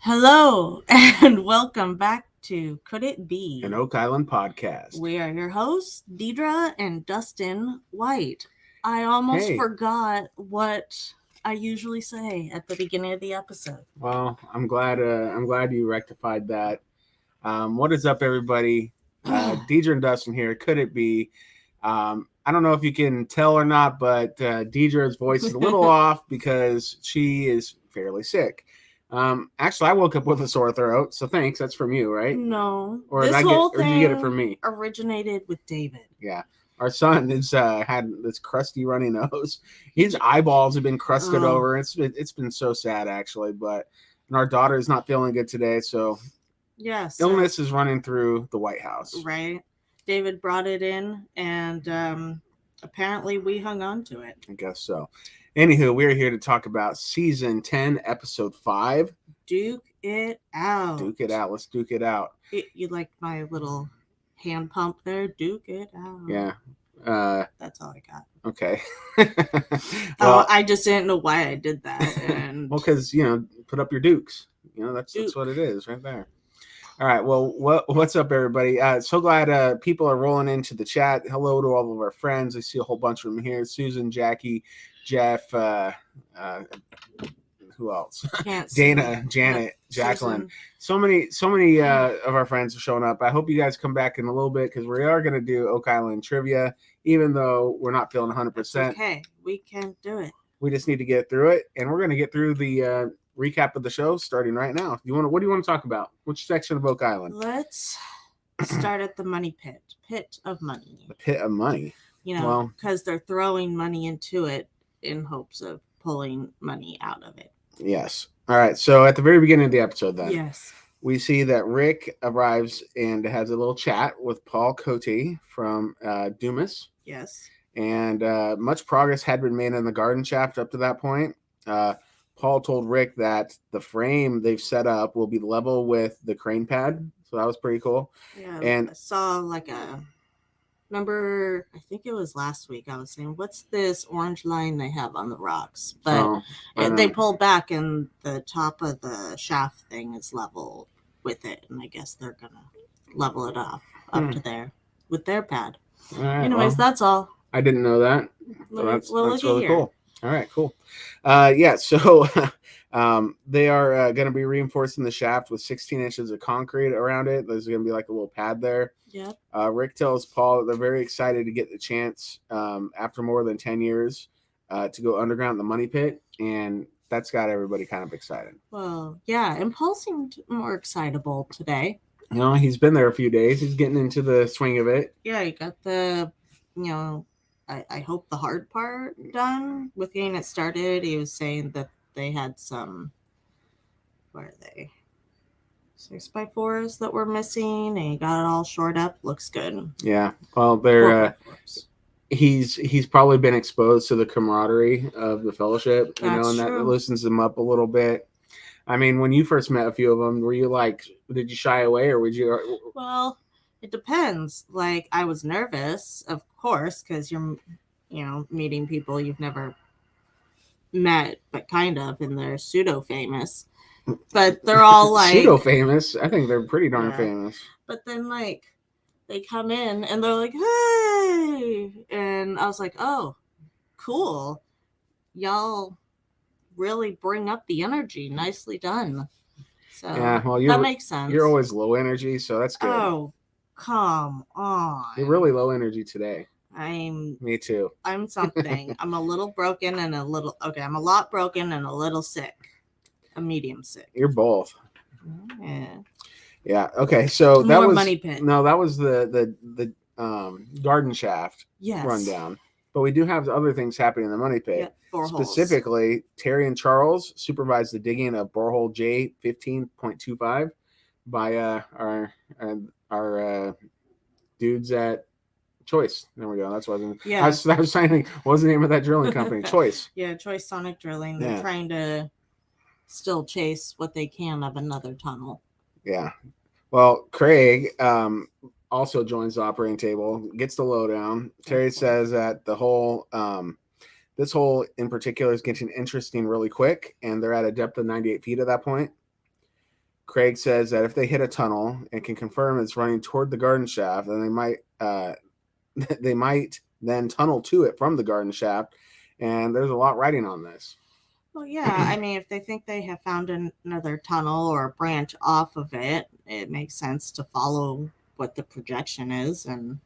Hello and welcome back to Could It Be? An Oak Island podcast. We are your hosts, Deidre and Dustin White. I almost Hey. forgot what I usually say at the beginning of the episode. Well, I'm glad you rectified that. What is up, everybody? Deidre and Dustin here. Could it be? I don't know if you can tell or not, but Deidre's voice is a little off because she is fairly sick. Actually, I woke up with a sore throat, so thanks. That's from you, right? No, Or this whole thing did you get it from me? originated with David. Yeah. Our son has had this crusty runny nose. His eyeballs have been crusted over. It's been so sad, actually. And our daughter is not feeling good today, so yes, illness is running through the White House. Right. David brought it in, and apparently we hung on to it. I guess so. Anywho, we're here to talk about season 10, episode 5. Duke it out. Duke it out. Let's duke it out. You like my little hand pump there? Duke it out. Yeah. That's all I got. Okay. Well, I just didn't know why I did that. And well, because put up your dukes. That's what it is right there. All right. Well, what's up, everybody? So glad people are rolling into the chat. Hello to all of our friends. I see a whole bunch of them here. Susan, Jackie, Jeff, who else? Dana, Janet, Jacqueline. Susan. So many of our friends have shown up. I hope you guys come back in a little bit because we are going to do Oak Island trivia, even though we're not feeling 100%. Okay, we can do it. We just need to get through it, and we're going to get through the recap of the show starting right now. What do you want to talk about? Which section of Oak Island? Let's start at the money pit. Pit of money. The pit of money. Because they're throwing money into it in hopes of pulling money out of it. Yes. All right. So at the very beginning of the episode, then, yes, we see that Rick arrives and has a little chat with Paul Cote from Dumas. Yes. And much progress had been made in the garden shaft up to that point. Paul told Rick that the frame they've set up will be level with the crane pad. So that was pretty cool. Yeah. And I saw remember, I think it was last week, I was saying, what's this orange line they have on the rocks? But they pull back and the top of the shaft thing is level with it. And I guess they're going to level it up to there with their pad. Right, anyways, that's all. I didn't know that. So that's really cool. All right, cool. So they are going to be reinforcing the shaft with 16 inches of concrete around it. There's going to be like a little pad there. Yep. Rick tells Paul that they're very excited to get the chance after more than 10 years to go underground in the money pit. And that's got everybody kind of excited. Well, yeah. And Paul seemed more excitable today. He's been there a few days. He's getting into the swing of it. Yeah, he got the, I hope the hard part done with getting it started. He was saying that they had some, what are they? 6x4s that were missing, and he got it all shored up. Looks good. Yeah. Well, they're he's probably been exposed to the camaraderie of the fellowship, and that loosens him up a little bit. I mean, when you first met a few of them, were you did you shy away, or would you? Well, it depends. I was nervous, of course, because you're, meeting people you've never met, but kind of, and they're pseudo famous. But they're all pseudo famous. I think they're pretty darn famous. But then they come in and they're like, "Hey!" And I was like, "Oh, cool! Y'all really bring up the energy. Nicely done." So that makes sense. You're always low energy, so that's good. Oh, come on! You're really low energy today. Me too. I'm something. I'm a little broken and a little I'm a lot broken and a little sick. A medium sick. You're both. Yeah. Yeah. Okay. So that was money pit. No, that was the garden shaft rundown. But we do have other things happening in the money pit. Yeah, specifically, Terry and Charles supervised the digging of borehole J15.25 by our dudes at Choice. There we go. That's what I was. Yeah. I was trying to think. What was the name of that drilling company? Choice. Yeah, Choice Sonic Drilling. They're trying to still chase what they can of another tunnel. Yeah. Well, Craig also joins the operating table, gets the lowdown. Terry says that the whole this hole in particular is getting interesting really quick, and they're at a depth of 98 feet at that point. Craig says that if they hit a tunnel and can confirm it's running toward the garden shaft, then they might then tunnel to it from the garden shaft. And there's a lot riding on this. Well, yeah. I mean, if they think they have found another tunnel or a branch off of it, it makes sense to follow what the projection is and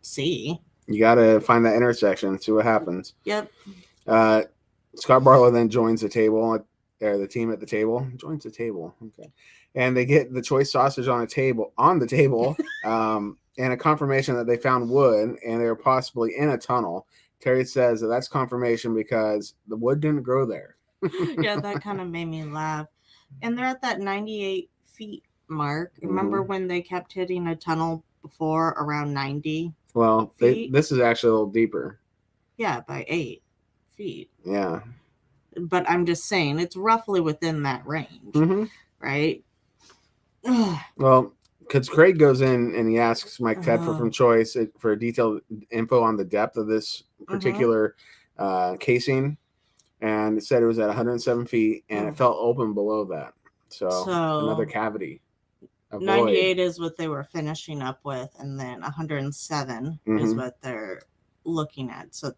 see. You got to find that intersection, see what happens. Yep. Scott Barlow then joins the table, or the team at the table joins the table. Okay, and they get the choice sausage on the table, and a confirmation that they found wood and they were possibly in a tunnel. Terry says that's confirmation because the wood didn't grow there. Yeah, that kind of made me laugh. And they're at that 98 feet mark. Remember when they kept hitting a tunnel before around 90? Well, this is actually a little deeper. Yeah, by 8 feet. Yeah. But I'm just saying, it's roughly within that range, right? Well, because Craig goes in and he asks Mike Tedford from Choice for detailed info on the depth of this particular casing, and it said it was at 107 feet, and it felt open below that. So another cavity. 98 is what they were finishing up with, and then 107 is what they're looking at. So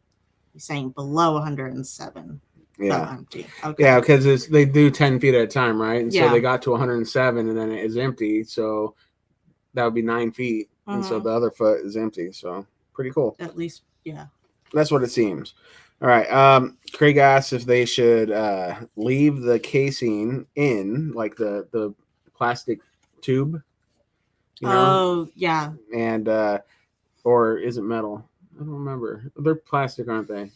you're saying below 107. Yeah. Empty. Okay. Yeah, because they do 10 feet at a time, right? And so they got to 107 and then it is empty. So that would be 9 feet. And so the other foot is empty. So pretty cool. At least, yeah. That's what it seems. All right. Craig asks if they should leave the casing in, like the plastic tube. You know? Oh, yeah. And, or is it metal? I don't remember. They're plastic, aren't they?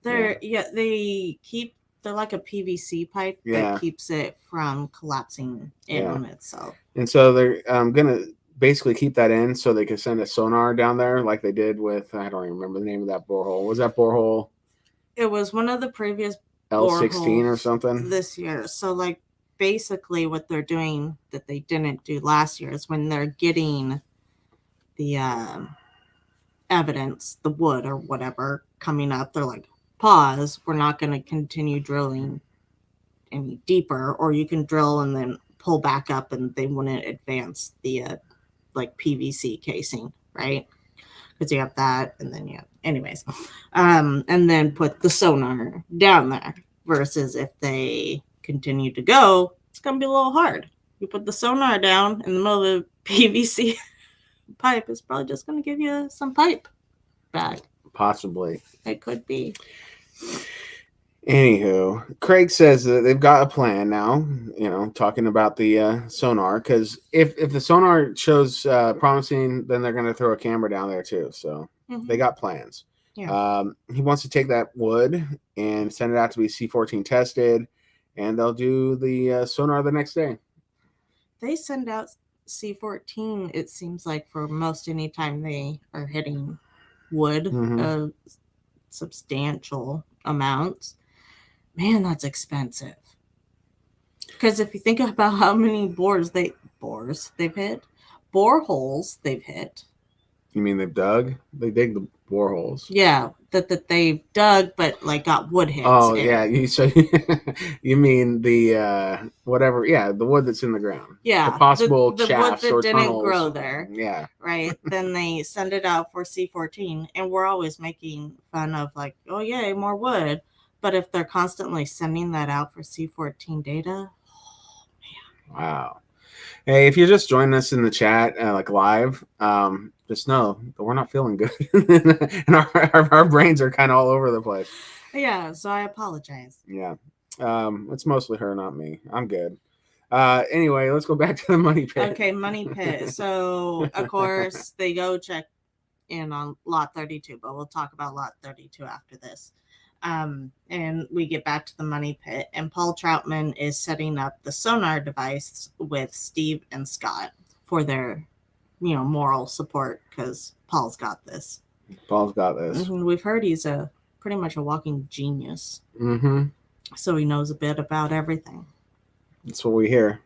They're they're like a PVC pipe that keeps it from collapsing in on itself. And so they're gonna basically keep that in so they can send a sonar down there like they did with, I don't even remember the name of that borehole. Was that borehole? It was one of the previous L16 or something this year. So like basically what they're doing that they didn't do last year is when they're getting the evidence, the wood or whatever coming up, they're like, pause, we're not going to continue drilling any deeper, or you can drill and then pull back up and they wouldn't advance the like PVC casing, right? Because you have that and then anyways, and then put the sonar down there, versus if they continue to go, it's going to be a little hard. You put the sonar down in the middle of the PVC pipe, it's probably just going to give you some pipe back. Possibly. It could be. Anywho, Craig says that they've got a plan now, talking about the sonar, because if the sonar shows promising, then they're going to throw a camera down there too. So they got plans. Yeah. He wants to take that wood and send it out to be C14 tested, and they'll do the sonar the next day. They send out C14, it seems like, for most any time they are hitting wood, substantial amounts. Man, that's expensive. Because if you think about how many boreholes they've hit. You mean they've dug? They dig the boreholes. Yeah, that they've dug, but like got wood hits. Oh yeah, you mean the whatever? Yeah, the wood that's in the ground. Yeah, the possible the shafts wood that or didn't tunnels. grow there. Yeah, right. Then they send it out for C14, and we're always making fun of like, oh yay, more wood. But if they're constantly sending that out for C14 data, oh man. Wow. Hey, if you're just joining us in the chat, like live, just know that we're not feeling good, and our brains are kind of all over the place. Yeah, so I apologize. Yeah, it's mostly her, not me. I'm good. Anyway, let's go back to the money pit. Okay, money pit. So of course they go check in on lot 32, but we'll talk about lot 32 after this. And we get back to the money pit, and Paul Troutman is setting up the sonar device with Steve and Scott for their, moral support, because Paul's got this. We've heard he's pretty much a walking genius. So he knows a bit about everything. That's what we hear.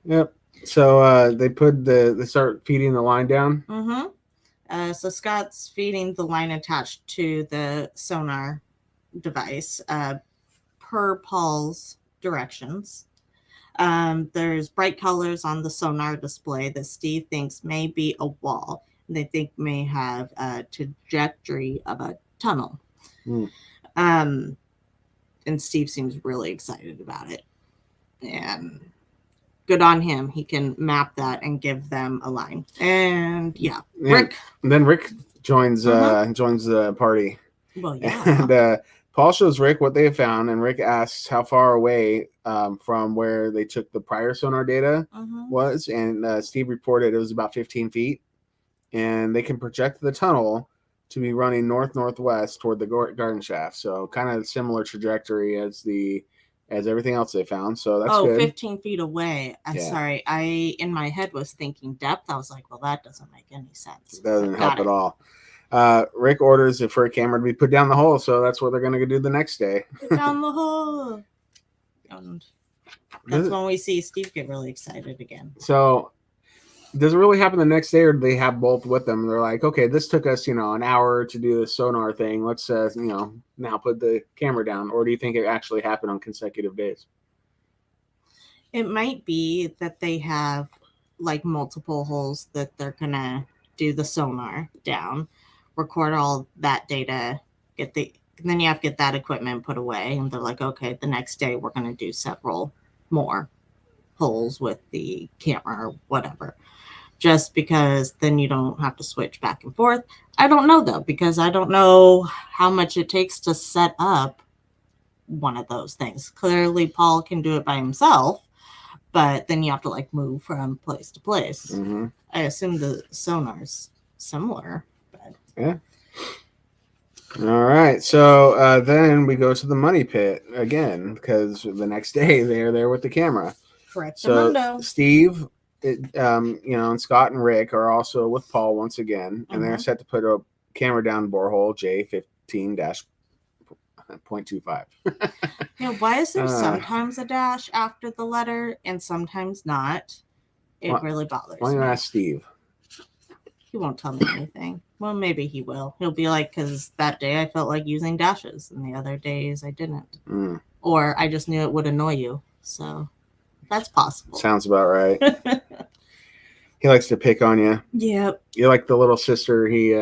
Yep. So they start feeding the line down. So Scott's feeding the line attached to the sonar device per Paul's directions. There's bright colors on the sonar display that Steve thinks may be a wall. They think may have a trajectory of a tunnel. And Steve seems really excited about it. And good on him. He can map that and give them a line. And Rick. And then Rick joins the party. Well, yeah. And Paul shows Rick what they have found, and Rick asks how far away from where they took the prior sonar data was, and Steve reported it was about 15 feet, and they can project the tunnel to be running north-northwest toward the garden shaft, so kind of similar trajectory as everything else they found, so that's good. 15 feet away. I'm sorry. I, in my head, was thinking depth. I was like, well, that doesn't make any sense. It doesn't help at all. Rick orders for a camera to be put down the hole, so that's what they're going to do the next day. Put down the hole. And that's when we see Steve get really excited again. So, does it really happen the next day, or do they have both with them? They're like, okay, this took us, an hour to do the sonar thing. Let's, now put the camera down. Or do you think it actually happened on consecutive days? It might be that they have like multiple holes that they're going to do the sonar down, record all that data, then you have to get that equipment put away, and they're like, okay, the next day we're going to do several more holes with the camera or whatever, just because then you don't have to switch back and forth. I don't know though, because I don't know how much it takes to set up one of those things. Clearly Paul can do it by himself, but then you have to like move from place to place. I assume the sonar's similar. Yeah. All right. So then we go to the money pit again, because the next day they're there with the camera. Correct. So Steve, and Scott and Rick are also with Paul once again, and they're set to put a camera down borehole J15-0.25. Yeah. Why is there sometimes a dash after the letter and sometimes not? It really bothers me. Why don't you ask Steve? He won't tell me anything. Well, maybe he will. He'll be like, because that day I felt like using dashes, and the other days I didn't. Or I just knew it would annoy you. So that's possible. Sounds about right. He likes to pick on you. Yep. You're like the little sister he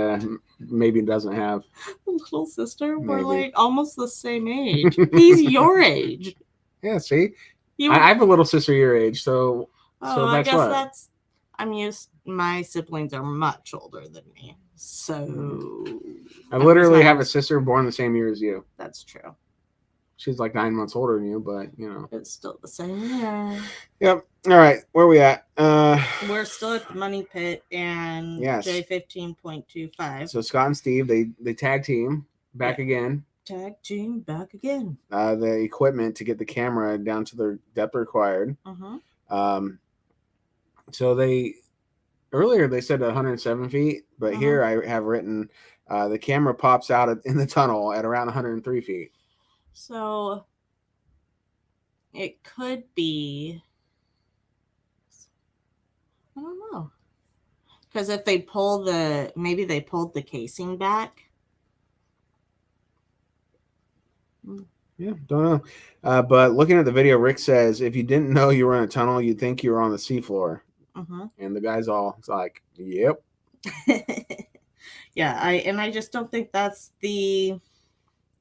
maybe doesn't have. Little sister? We're like almost the same age. He's your age. Yeah, see? I have a little sister your age, so that's I guess I'm used. My siblings are much older than me, so I literally have a sister born the same year as you. That's true. She's like 9 months older than you, but it's still the same year. Yep. All right, where are we at? We're still at the money pit and J15.25. So Scott and Steve, they tag team back again. Tag team back again. The equipment to get the camera down to the depth required. So earlier they said 107 feet, but here I have written the camera pops out in the tunnel at around 103 feet. So it could be, I don't know, because if they maybe they pulled the casing back. Yeah, don't know. But looking at the video, Rick says, if you didn't know you were in a tunnel, you'd think you were on the seafloor. And the guy's all like, yep. Yeah, I just don't think that's the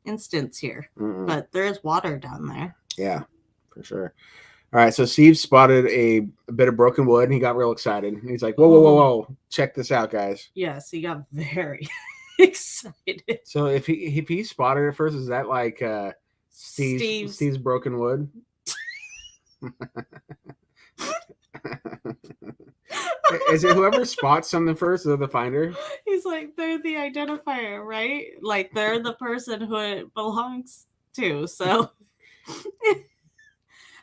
instance here. But there is water down there. Yeah, for sure. All right, so Steve spotted a bit of broken wood, and he got real excited. And he's like, whoa. Check this out, guys. Yes, he got very excited. So if he spotted it first, is that like Steve's broken wood? Is it whoever spots something first, they're the finder? He's like, they're the identifier, right? Like they're the person who it belongs to. So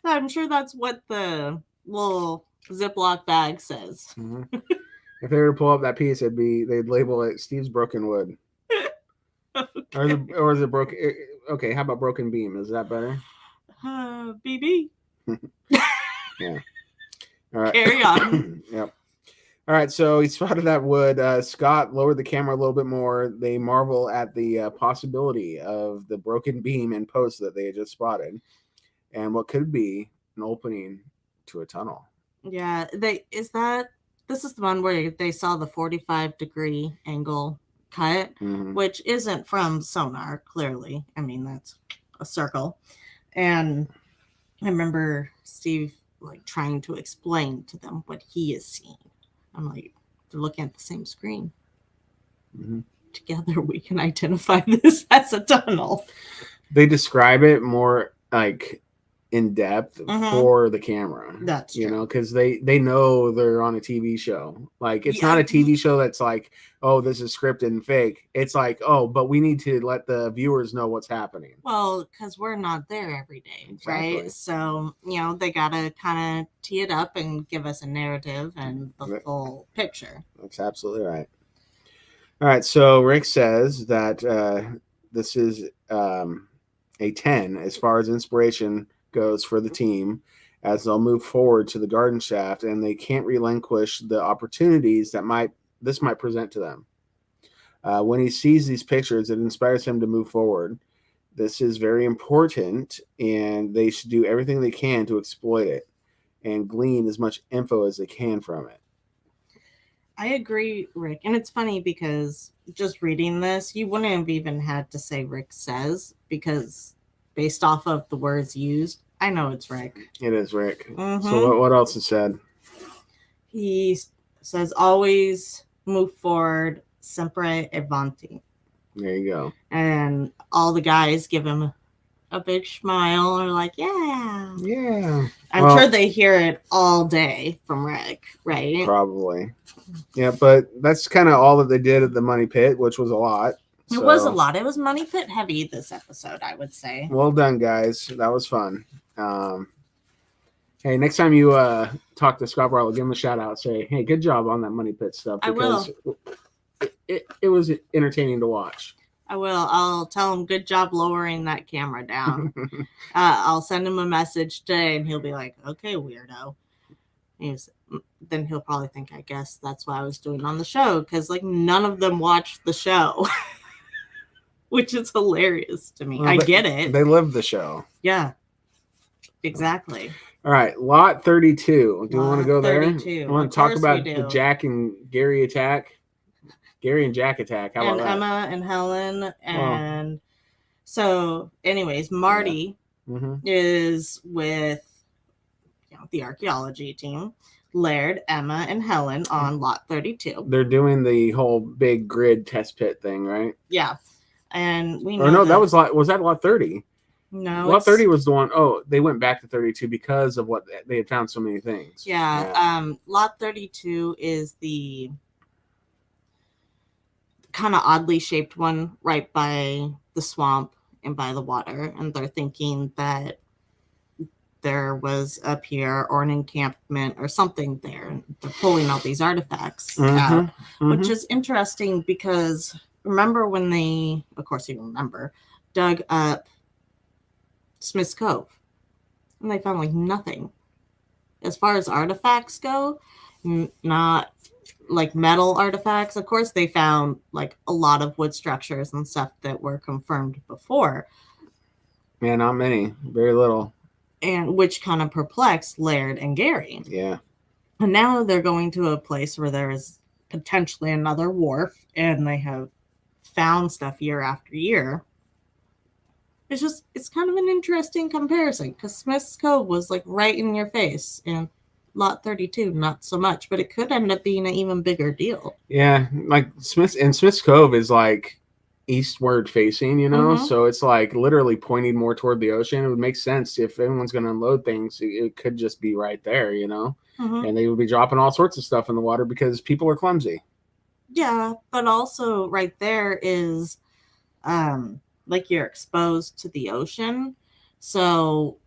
I'm sure that's what the little Ziploc bag says. If they were to pull up that piece, they'd label it Steve's broken wood. Okay. Or is it broken? Okay, how about broken beam? Is that better? BB. Yeah. All right. Carry on. Yep. All right, so he spotted that wood. Scott lowered the camera a little bit more. They marvel at the possibility of the broken beam and post that they had just spotted, and what could be an opening to a tunnel. Yeah, this is the one where they saw the 45-degree angle cut, which isn't from sonar, clearly. I mean, that's a circle. And I remember Steve like trying to explain to them what he is seeing. I'm like, they're looking at the same screen. Together we can identify this as a tunnel. They describe it more like in depth for the camera. That's true. You know, because they know they're on a TV show. Like, it's not a TV show that's like, oh, this is scripted and fake. It's like, oh, but we need to let the viewers know what's happening. Well, because we're not there every day, right? So, you know, they got to kind of tee it up and give us a narrative and the full picture. That's absolutely right. All right, so Rick says that this is a 10 as far as inspiration goes for the team, as they'll move forward to the garden shaft, and they can't relinquish the opportunities that this might present to them. When he sees these pictures, it inspires him to move forward. This is very important, and they should do everything they can to exploit it and glean as much info as they can from it. I agree, Rick. And it's funny because just reading this, you wouldn't have even had to say Rick says, because based off of the words used, I know it's Rick. It is Rick. So what else is said? He says, always move forward, sempre avanti. There you go. And all the guys give him a big smile or like, yeah. Yeah. I'm sure they hear it all day from Rick, right? Probably. Yeah, but that's kind of all that they did at the Money Pit, which was a lot. It was a lot. It was Money Pit heavy this episode, I would say. Well done, guys. That was fun. Hey, next time you talk to Scott Barlow, give him a shout out. Say, hey, good job on that Money Pit stuff. Because I will. It was entertaining to watch. I will. I'll tell him good job lowering that camera down. I'll send him a message today, and he'll be like, okay, weirdo. Then he'll probably think, I guess that's what I was doing on the show, because like none of them watched the show. Which is hilarious to me. Well, I get it. They live the show. Yeah, exactly. All right, lot 32. Do you want to go 32. There? I want to talk about the Jack and Gary attack. Gary and Jack attack. How about that? Emma and Helen. And so, anyways, Marty is with the archaeology team. Laird, Emma, and Helen on lot 32. They're doing the whole big grid test pit thing, right? Yeah. And we know that was that lot 30? No. Lot 30 was the one. Oh, they went back to 32 because of what they had found so many things. Yeah. Lot 32 is the kind of oddly shaped one right by the swamp and by the water. And they're thinking that there was a pier or an encampment or something there. They're pulling all these artifacts out, which is interesting because remember when they, of course you remember, dug up Smith's Cove and they found like nothing. As far as artifacts go, not like metal artifacts. Of course they found like a lot of wood structures and stuff that were confirmed before. Yeah, not many. Very little. And which kind of perplexed Laird and Gary. Yeah. And now they're going to a place where there is potentially another wharf and they have found stuff year after year. It's kind of an interesting comparison because Smith's Cove was like right in your face and lot 32 not so much, but it could end up being an even bigger deal. Yeah, like Smith's Cove is like eastward facing, you know, so it's like literally pointing more toward the ocean. It would make sense if anyone's going to unload things, it could just be right there, you know, and they would be dropping all sorts of stuff in the water because people are clumsy. Yeah, but also right there is like you're exposed to the ocean, so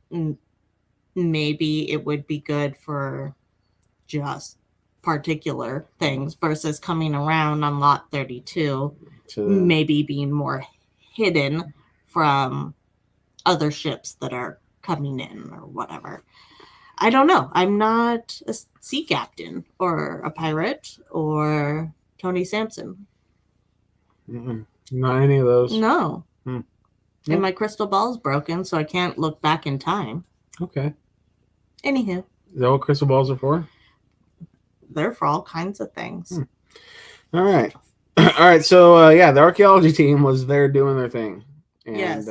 maybe it would be good for just particular things versus coming around on lot 32 maybe being more hidden from other ships that are coming in or whatever. I don't know. I'm not a sea captain or a pirate or Tony Sampson. Not any of those. No. And my crystal ball's broken, so I can't look back in time. Okay. Anywho. Is that what crystal balls are for? They're for all kinds of things. All right. All right. So, the archaeology team was there doing their thing. And, yes.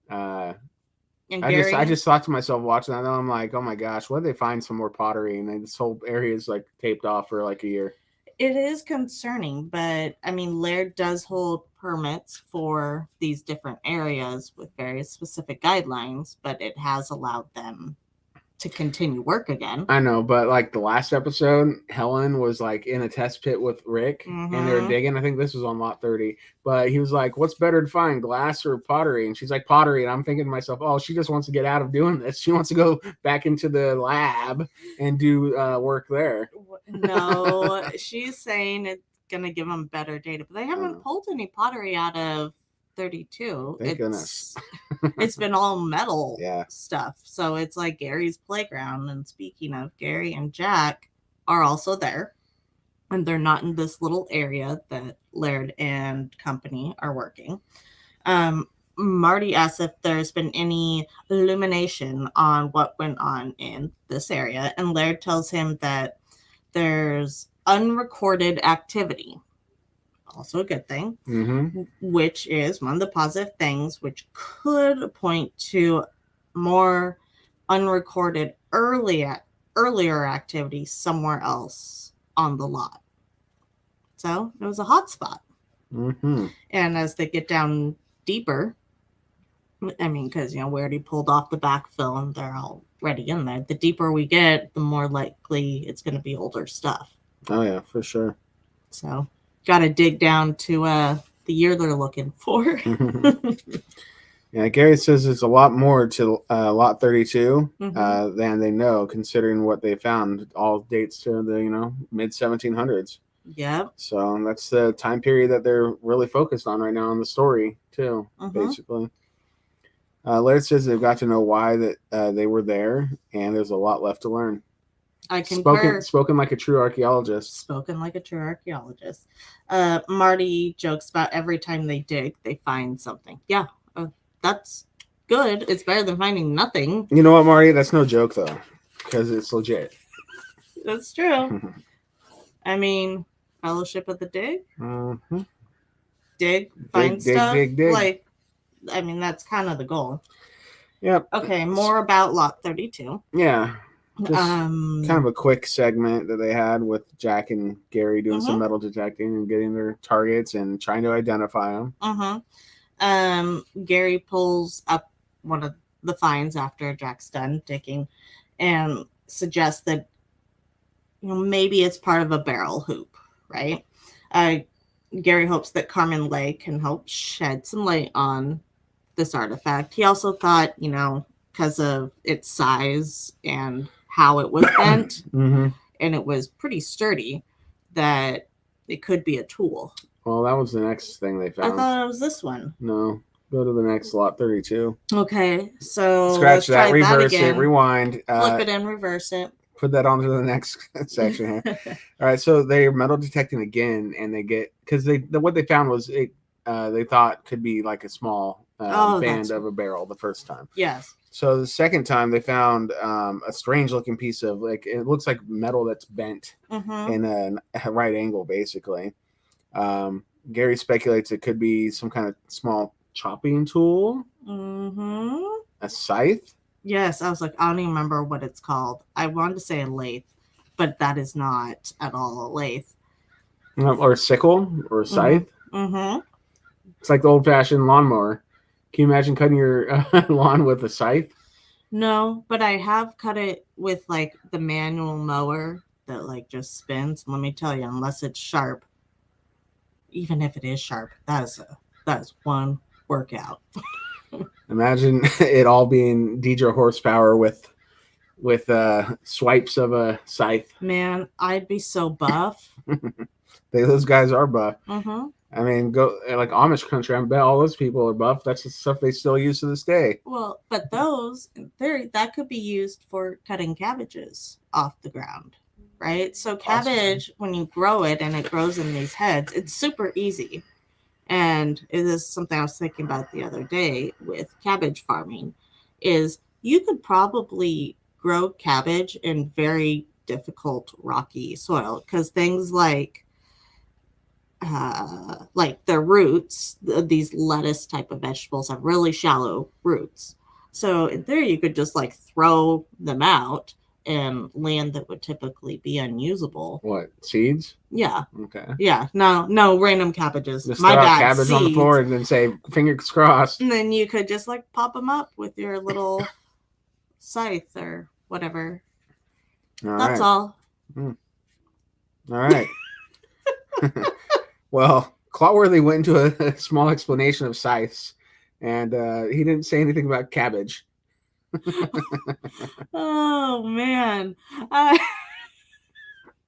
And I just thought to myself watching that, and I'm like, oh my gosh, what did they find some more pottery? And this whole area is like taped off for like a year. It is concerning, but I mean, Laird does hold permits for these different areas with very specific guidelines, but it has allowed them to continue work again. I know, but like the last episode, Helen was like in a test pit with Rick, and they were digging. I think this was on lot 30, but he was like, "What's better to find, glass or pottery?" And she's like, "Pottery." And I'm thinking to myself, "Oh, she just wants to get out of doing this. She wants to go back into the lab and do work there." No, she's saying it's gonna give them better data, but they haven't pulled any pottery out of 32. Thank goodness. It's been all metal stuff. So it's like Gary's playground. And speaking of, Gary and Jack are also there. And they're not in this little area that Laird and company are working. Marty asks if there's been any illumination on what went on in this area. And Laird tells him that there's unrecorded activity. Also a good thing, which is one of the positive things, which could point to more unrecorded earlier activity somewhere else on the lot. So it was a hot spot. And as they get down deeper, I mean, because, we already pulled off the backfill and they're already in there. The deeper we get, the more likely it's going to be older stuff. Oh, yeah, for sure. So got to dig down to the year they're looking for. Yeah, Gary says there's a lot more to lot 32 than they know, considering what they found. All dates to the mid 1700s. Yeah. So that's the time period that they're really focused on right now in the story too, basically. Laird says they've got to know why that they were there, and there's a lot left to learn. I concur. Spoken like a true archaeologist. Spoken like a true archaeologist. Marty jokes about every time they dig, they find something. Yeah, that's good. It's better than finding nothing. You know what, Marty? That's no joke, though, because it's legit. That's true. I mean, Fellowship of the Dig? Dig, find stuff? Dig. Like, I mean, that's kind of the goal. Yep. Okay, more about Lot 32. Yeah. Just kind of a quick segment that they had with Jack and Gary doing some metal detecting and getting their targets and trying to identify them. Gary pulls up one of the finds after Jack's done digging and suggests that maybe it's part of a barrel hoop, right? Gary hopes that Carmen Lay can help shed some light on this artifact. He also thought, because of its size and how it was bent, and it was pretty sturdy, that it could be a tool. Well, that was the next thing they found. I thought it was this one. No. Go to the next lot 32. Okay, so scratch that, reverse it, rewind. Flip it and reverse it. Put that onto the next section here. All right, so they're metal detecting again, and they get, because what they found was they thought could be like a small band of a barrel the first time. Yes. So the second time they found a strange looking piece of, like, it looks like metal that's bent in a right angle, basically. Gary speculates it could be some kind of small chopping tool. A scythe. Yes, I was like, I don't even remember what it's called. I wanted to say a lathe, but that is not at all a lathe. Or a sickle or a scythe. It's like the old-fashioned lawnmower. Can you imagine cutting your lawn with a scythe? No, but I have cut it with like the manual mower that like just spins. Let me tell you, unless it's sharp, even if it is sharp, that is one workout. Imagine it all being Deidre horsepower with swipes of a scythe. Man, I'd be so buff. Those guys are buff. I mean, go like Amish country. I bet all those people are buff. That's the stuff they still use to this day. Well, but those, in theory, that could be used for cutting cabbages off the ground, right? So cabbage, when you grow it and it grows in these heads, it's super easy. And it is something I was thinking about the other day with cabbage farming, is you could probably grow cabbage in very difficult rocky soil, because things like the roots, these lettuce type of vegetables have really shallow roots. So in theory, you could just like throw them out in land that would typically be unusable. What, seeds? Yeah. Okay. Yeah. No random cabbages. Just My throw bad. cabbage seeds. on the floor and then say fingers crossed. And then you could just like pop them up with your little scythe or whatever. That's all. All right. Well, Clawworthy went into a small explanation of scythes, and he didn't say anything about cabbage. Oh man. Are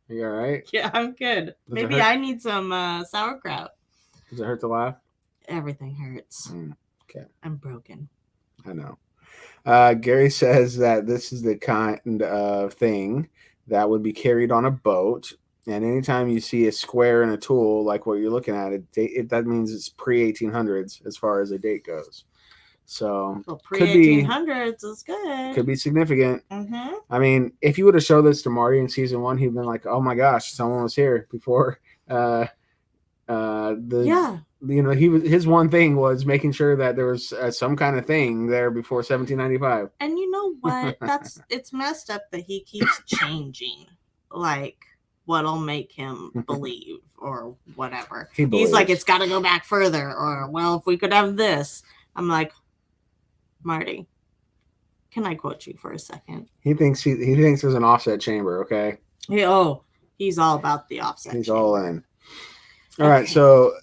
you all right? Yeah, I'm good. Maybe I need some sauerkraut. Does it hurt to laugh? Everything hurts. Okay. I'm broken. I know. Gary says that this is the kind of thing that would be carried on a boat. And anytime you see a square in a tool like what you're looking at, that means it's pre-1800s as far as a date goes. So pre-1800s is good. Could be significant. Mm-hmm. I mean, if you would have showed this to Marty in season 1, he'd been like, "Oh my gosh, someone was here before." His one thing was making sure that there was some kind of thing there before 1795. And you know what? It's messed up that he keeps changing, like what'll make him believe or whatever. He's like, it's got to go back further, or well, if we could have this. I'm like, Marty, can I quote you for a second? He thinks there's an offset chamber. Okay. He's all about the offset. He's all in. All right. So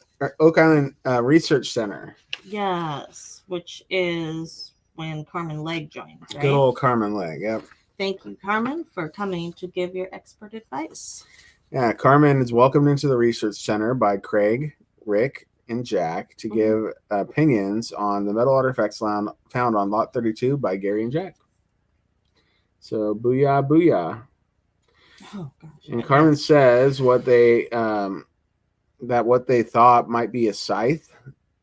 Oak Island Research Center. Yes, which is when Carmen Legg joins. Right? Good old Carmen Legg. Yep. Thank you, Carmen, for coming to give your expert advice. Yeah, Carmen is welcomed into the Research Center by Craig, Rick, and Jack to give opinions on the metal artifacts found on Lot 32 by Gary and Jack. So, booyah, booyah. Oh, gosh. And Carmen says what they thought might be a scythe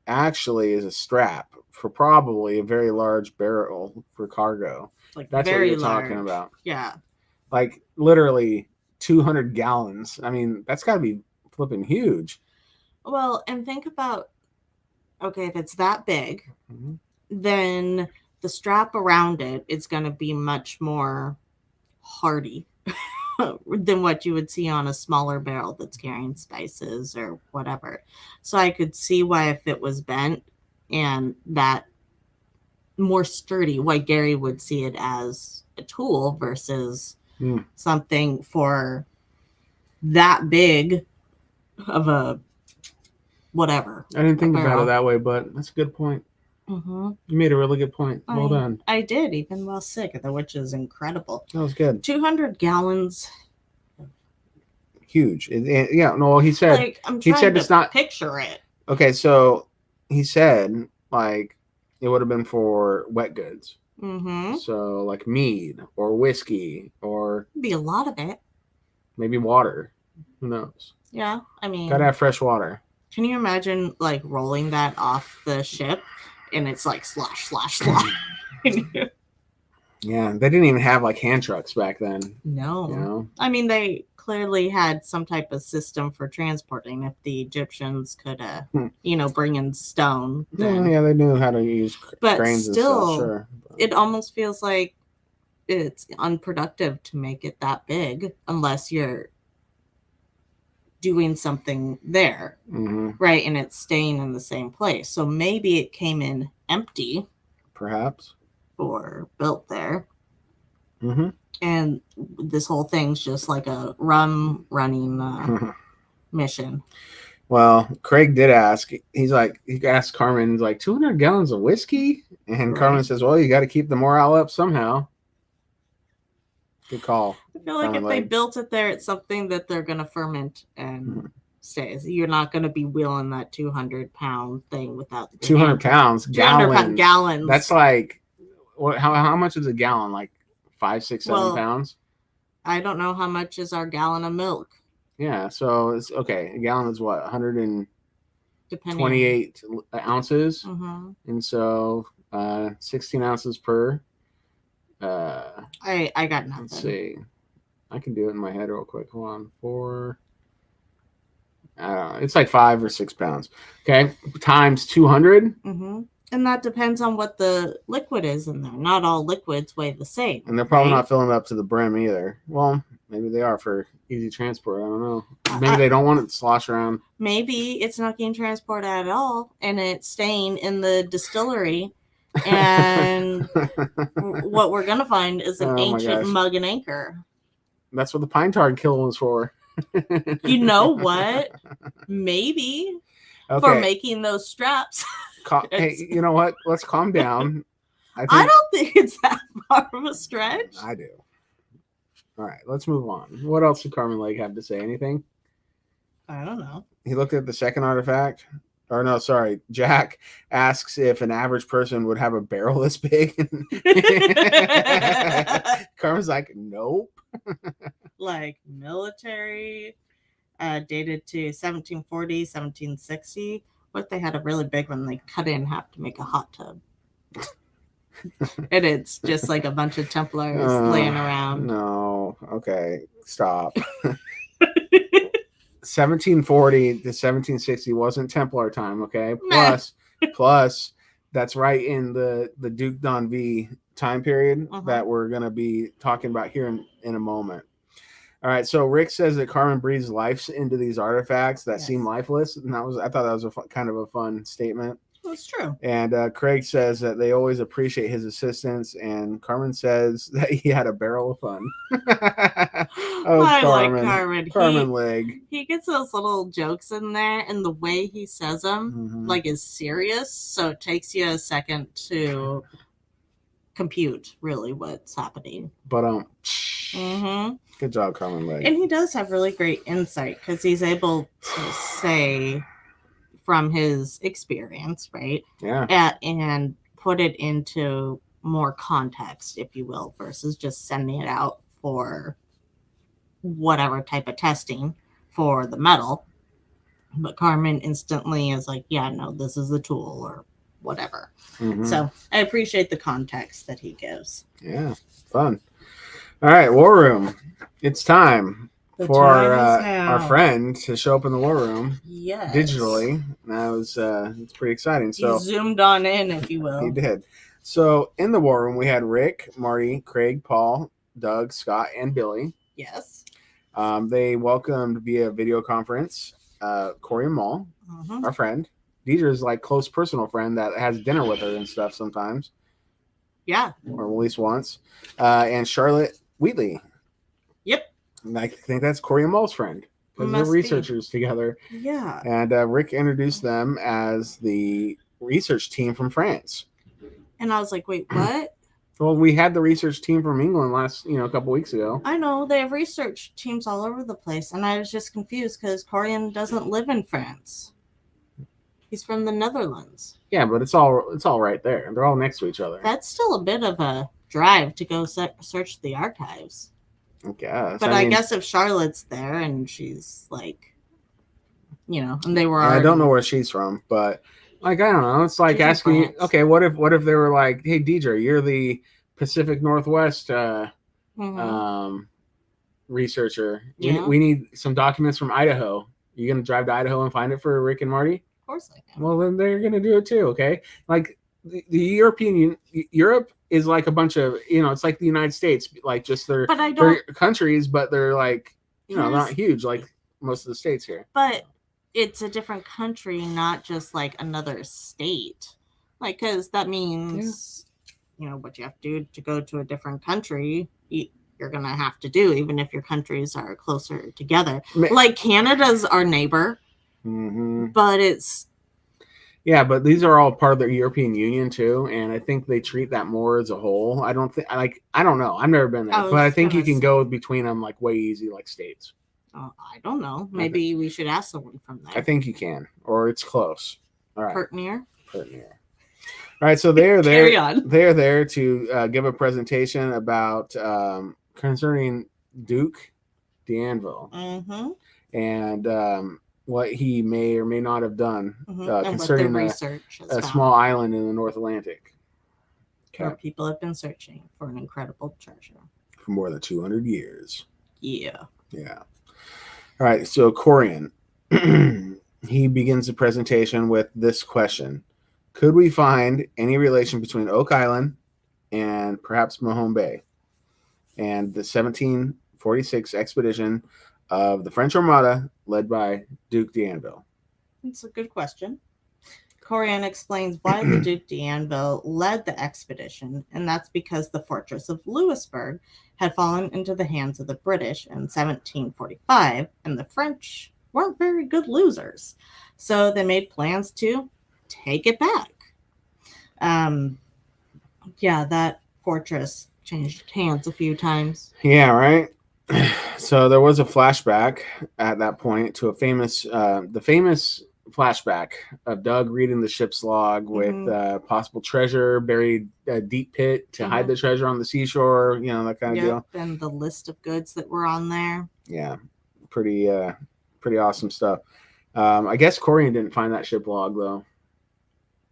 actually is a strap for probably a very large barrel for cargo. Like that's very what you're large. Talking about. Yeah. Like literally 200 gallons. I mean, that's got to be flipping huge. Well, and think about, okay, if it's that big, then the strap around it is going to be much more hardy than what you would see on a smaller barrel that's carrying spices or whatever. So I could see why if it was bent and that more sturdy, why Gary would see it as a tool versus something for that big of a whatever. I didn't think about it that way, but that's a good point. Mm-hmm. You made a really good point. Well done. I did, even while sick, which is incredible. That was good. 200 gallons. Huge. He said. Like, I'm trying to picture it. Okay, so he said like it would have been for wet goods. Mm-hmm. So like mead or whiskey or be a lot of it. Maybe water. Who knows? Yeah, I mean, gotta have fresh water. Can you imagine like rolling that off the ship and it's like slosh, slosh, slosh? Yeah, they didn't even have like hand trucks back then. No. You know? I mean, they clearly had some type of system for transporting. If the Egyptians could, bring in stone. Then... Yeah, they knew how to use cranes and stuff. Sure. It almost feels like it's unproductive to make it that big unless you're doing something there, right? And it's staying in the same place. So maybe it came in empty, perhaps, or built there. And this whole thing's just like a running mission. Well, Craig did ask. He asked Carmen, he's like, 200 gallons of whiskey? And right. Carmen says, well, you got to keep the morale up somehow. Good call. I feel like if they built it there, it's something that they're going to ferment and stays. You're not going to be wheeling that 200-pound thing without the 200 pounds, 200 gallons. That's like, how much is a gallon? Like 5, 6, 7 pounds? I don't know how much is our gallon of milk. Yeah, so it's okay. A gallon is what, 128 ounces, and so 16 ounces per. I got nothing. Let's see. I can do it in my head real quick. Hold on. 4. I don't know. It's like 5 or 6 pounds. Okay. Times 200. Mm-hmm. And that depends on what the liquid is in there. Not all liquids weigh the same. And they're probably not filling it up to the brim either. Well, maybe they are for easy transport. I don't know. Maybe they don't want it to slosh around. Maybe it's not getting transported at all, and it's staying in the distillery. And what we're going to find is an ancient mug and anchor. That's what the pine tar kiln was for. You know what? Maybe. Okay. For making those straps. Hey, you know what? Let's calm down. I don't think it's that far of a stretch. I do. All right, let's move on. What else did Carmen Lake have to say? Anything? I don't know. He looked at the second artifact. Or no, sorry. Jack asks if an average person would have a barrel this big. Carmen's like, nope. Like military, dated to 1740, 1760. What if they had a really big one they cut it in half to make a hot tub? And it's just like a bunch of Templars laying around. No. Okay. Stop. 1740 to 1760 wasn't Templar time, okay? Plus, that's right in the Duke d'Anville time period that we're going to be talking about here in a moment. All right, so Rick says that Carmen breathes life into these artifacts that seem lifeless, and I thought that was kind of a fun statement. That's true. And Craig says that they always appreciate his assistance, and Carmen says that he had a barrel of fun. I like Carmen. Carmen Leg. He gets those little jokes in there, and the way he says them, like, is serious. So it takes you a second to compute really what's happening. But good job, Carmen Leg. And he does have really great insight because he's able to say from his experience, right? Yeah. And put it into more context, if you will, versus just sending it out for whatever type of testing for the metal. But Carmen instantly is like, yeah, no, this is the tool or whatever. So I appreciate the context that he gives. Yeah, fun. All right, War Room. It's time for our friend to show up in the War Room digitally. That was it's pretty exciting. So he zoomed on in, if you will. He did. So in the War Room, we had Rick, Marty, Craig, Paul, Doug, Scott, and Billy. Yes. They welcomed via video conference Corey and Maul, our friend. Deidre's like close personal friend that has dinner with her and stuff sometimes. Yeah. Or at least once. And Charlotte Wheatley. Yep. And I think that's Corey and Maul's friend. Because they're researchers together. Yeah. And Rick introduced them as the research team from France. And I was like, wait, what? Well, we had the research team from England last, a couple weeks ago. I know. They have research teams all over the place. And I was just confused because Corian doesn't live in France. He's from the Netherlands. Yeah, but it's all right there. They're all next to each other. That's still a bit of a drive to go search the archives. I guess. But I guess if Charlotte's there and she's like, and they were I don't know where she's from, but like, I don't know. It's like asking, okay, what if they were like, hey, Deidre, you're the Pacific Northwest researcher. We need some documents from Idaho. You going to drive to Idaho and find it for Rick and Marty? Of course I can. Well, then they're going to do it too, okay? Like the Europe is like a bunch of, it's like the United States, like just they're countries, but they're like, they're not huge like most of the states here. But it's a different country, not just like another state. Like, because that means, what you have to do to go to a different country, you're going to have to do, even if your countries are closer together. Like Canada's our neighbor. But it's but these are all part of the European Union too, and I think they treat that more as a whole. I don't know. I've never been there, but I think you can go between them like way easy, like states. Oh, I don't know. Maybe we should ask someone from there. I think you can, or it's close. All right, Pertinier. All right, so they're there. They're there to give a presentation about concerning Duke d'Anville and what he may or may not have done concerning a small island in the North Atlantic. where people have been searching for an incredible treasure. For more than 200 years. Yeah. Yeah. All right, so Corian, he begins the presentation with this question. Could we find any relation between Oak Island and perhaps Mahone Bay and the 1746 expedition of the French Armada led by Duke d'Anville? It's a good question. Corian explains why the Duke d'Anville led the expedition, and that's because the fortress of Louisbourg had fallen into the hands of the British in 1745, and the French weren't very good losers. So they made plans to take it back. Yeah, that fortress changed hands a few times. Yeah, right? So there was a flashback at that point to the famous flashback of Doug reading the ship's log with possible treasure, buried a deep pit to hide the treasure on the seashore, that kind of deal. And the list of goods that were on there. Yeah, pretty awesome stuff. I guess Corian didn't find that ship log, though.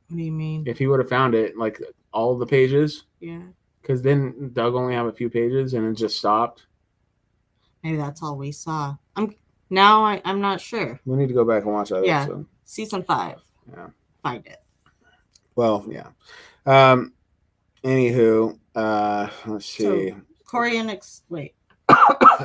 What do you mean? If he would have found it, like all the pages. Yeah. Because then Doug only have a few pages and it just stopped. Maybe that's all we saw. I'm not sure. We need to go back and watch that episode. Season 5. Yeah. Find it. Well, yeah. Anywho, let's see. So, Corian, wait.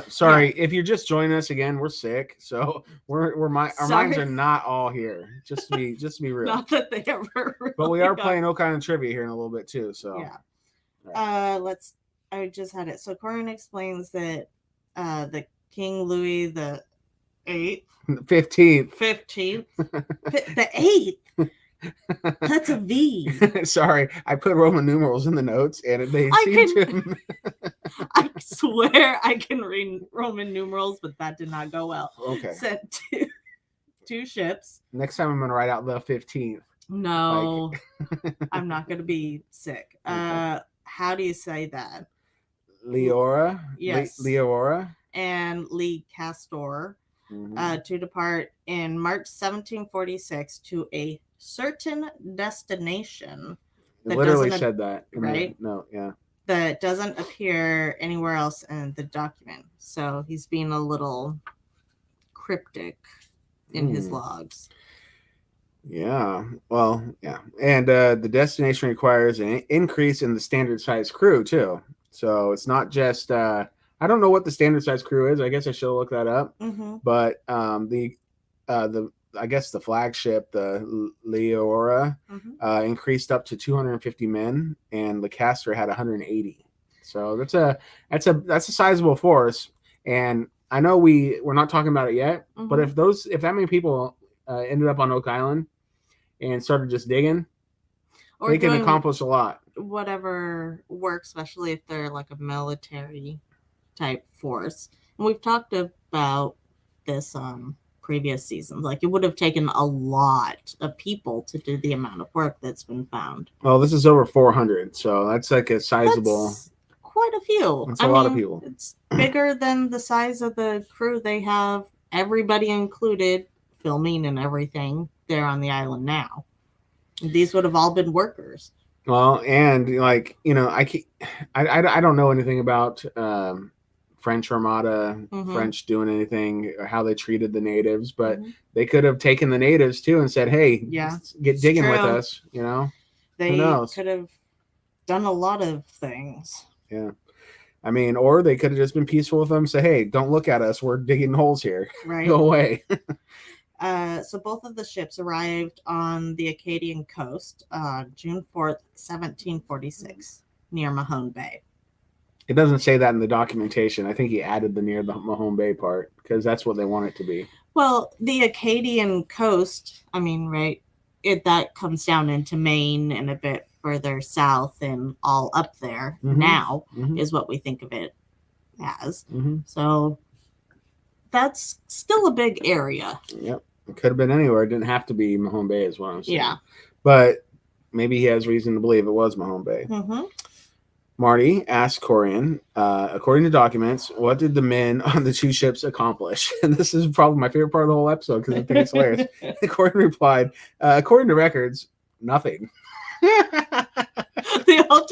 Sorry, if you're just joining us again, we're sick, so our minds are not all here. Just to be real. Not that they ever. Really but we are playing Oak Island trivia here in a little bit too. So yeah. Right. I just had it. So Corian explains that the King Louis the 15th, the 8th. That's a V. Sorry, I put Roman numerals in the notes, and they seem to. I swear I can read Roman numerals, but that did not go well. Okay. Sent two ships. Next time I'm gonna write out the 15th. No, I'm not gonna be sick. Okay. How do you say that? Leora. Yes. Leora. And Lee Castor to depart in March 1746 to a certain destination. It literally said that. Right? No, yeah. That doesn't appear anywhere else in the document. So he's being a little cryptic in his logs. Yeah. Well, yeah. And the destination requires an increase in the standard size crew, too. So it's not just... I don't know what the standard size crew is. I guess I should look that up. But I guess the flagship, the Leora, increased up to 250 men, and Leicester had 180. So that's a sizable force. And I know we're not talking about it yet, but if that many people ended up on Oak Island and started just digging, they can accomplish a lot. Whatever work, especially if they're like a military type force. And we've talked about this previous seasons. Like, it would have taken a lot of people to do the amount of work that's been found. Well, this is over 400, so that's like a sizable. That's quite a few. That's a lot of people. It's bigger than the size of the crew they have. Everybody included, filming and everything there on the island now. These would have all been workers. Well, and like, I don't know anything about French Armada, French doing anything, or how they treated the natives, but they could have taken the natives too and said, "Hey, get digging with us." They could have done a lot of things. Yeah, I mean, or they could have just been peaceful with them. Say, "Hey, don't look at us. We're digging holes here. Right, go away." So both of the ships arrived on the Acadian coast on June 4th, 1746, near Mahone Bay. It doesn't say that in the documentation. I think he added the near the Mahone Bay part because that's what they want it to be. Well, the Acadian coast, right, that comes down into Maine and a bit further south and all up there now is what we think of it as. So that's still a big area. Yep. It could have been anywhere. It didn't have to be Mahone Bay is what I'm saying. Yeah. But maybe he has reason to believe it was Mahone Bay. Marty asked Corian, according to documents, what did the men on the two ships accomplish? And this is probably my favorite part of the whole episode because I think it's hilarious. Corian replied, according to records, nothing. They all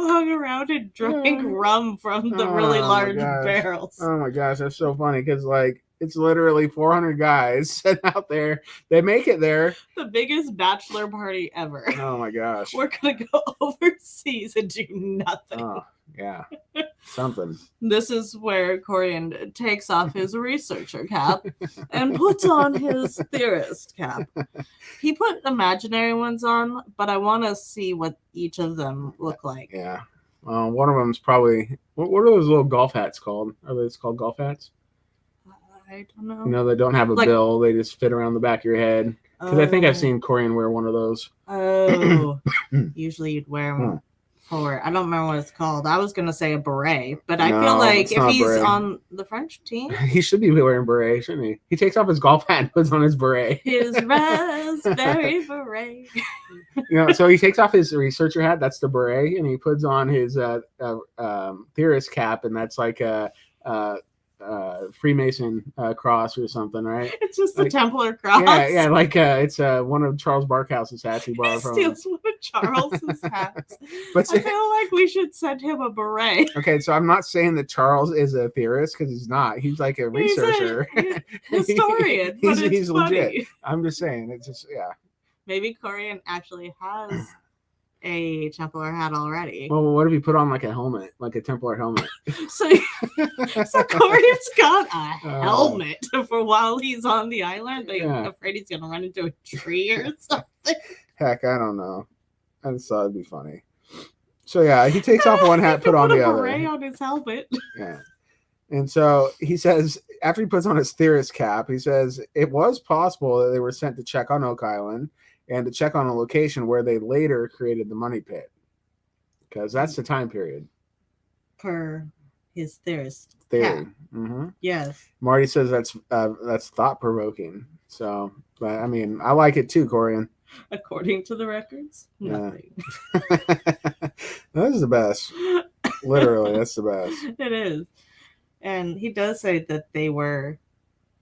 hung around and drank rum from the really large barrels. Oh my gosh, that's so funny because like it's literally 400 guys sitting out there. They make it there. The biggest bachelor party ever. Oh my gosh. We're gonna go overseas and do nothing. Oh yeah, something. This is where Corian takes off his researcher cap and puts on his theorist cap. He put imaginary ones on, but I want to see what each of them look like. Yeah. One of them's probably, what are those little golf hats called? Are those called golf hats? I don't know. You know, they don't have a bill. They just fit around the back of your head. Because I think I've seen Corian wear one of those. Oh. Usually you'd wear them for, I don't remember what it's called. I was going to say a beret, but I feel like if he's on the French team. He should be wearing beret, shouldn't he? He takes off his golf hat and puts on his beret. His raspberry beret. You know, so he takes off his researcher hat, that's the beret, and he puts on his theorist cap, and that's like a Freemason cross or something, right? It's just a Templar cross. Yeah, like it's one of Charles Barkhouse's hats he borrowed from him. Steals one of Charles's hats. But I feel like we should send him a beret. Okay, so I'm not saying that Charles is a theorist because he's not. He's like a researcher, historian. He's legit. I'm just saying, it's just Maybe Corian actually has a Templar hat already. Well, what if he put on like a helmet, like a Templar helmet? so Corian's got a helmet for while he's on the island. They're afraid he's gonna run into a tree or something. Heck, I don't know. I just thought it'd be funny. So yeah, he takes off one hat, put on the other. Beret on his helmet. Yeah. And so he says, after he puts on his theorist cap, he says it was possible that they were sent to check on Oak Island and to check on a location where they later created the money pit. Because that's the time period. Per his theorist theory. Mm-hmm. Yes. Marty says that's thought-provoking. So, but I mean, I like it too, Corian. According to the records, nothing. That is the best. Literally, that's the best. It is. And he does say that they were,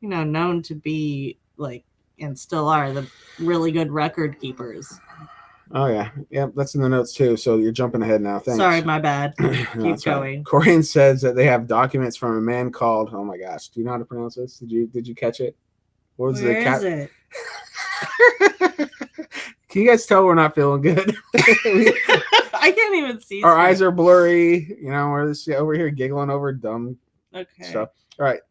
known to be like, and still are, the really good record keepers. Oh yeah, that's in the notes too. So you're jumping ahead now. Thanks. Sorry, my bad. No, Keep going. Corian says that they have documents from a man called. Oh my gosh, do you know how to pronounce this? Did you catch it? What was Where is it? Can you guys tell we're not feeling good? I can't even see. Our eyes are blurry. We're over here giggling over dumb stuff. All right.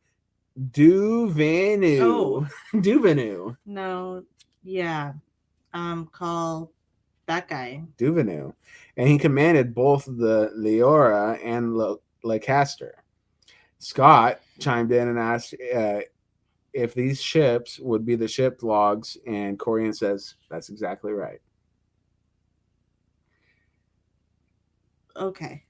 Duvenu. Oh. Duvenu. No. Yeah. Call that guy. Duvenu. And he commanded both the Leora and Leicester. Scott chimed in and asked if these ships would be the ship logs, and Corian says that's exactly right. Okay.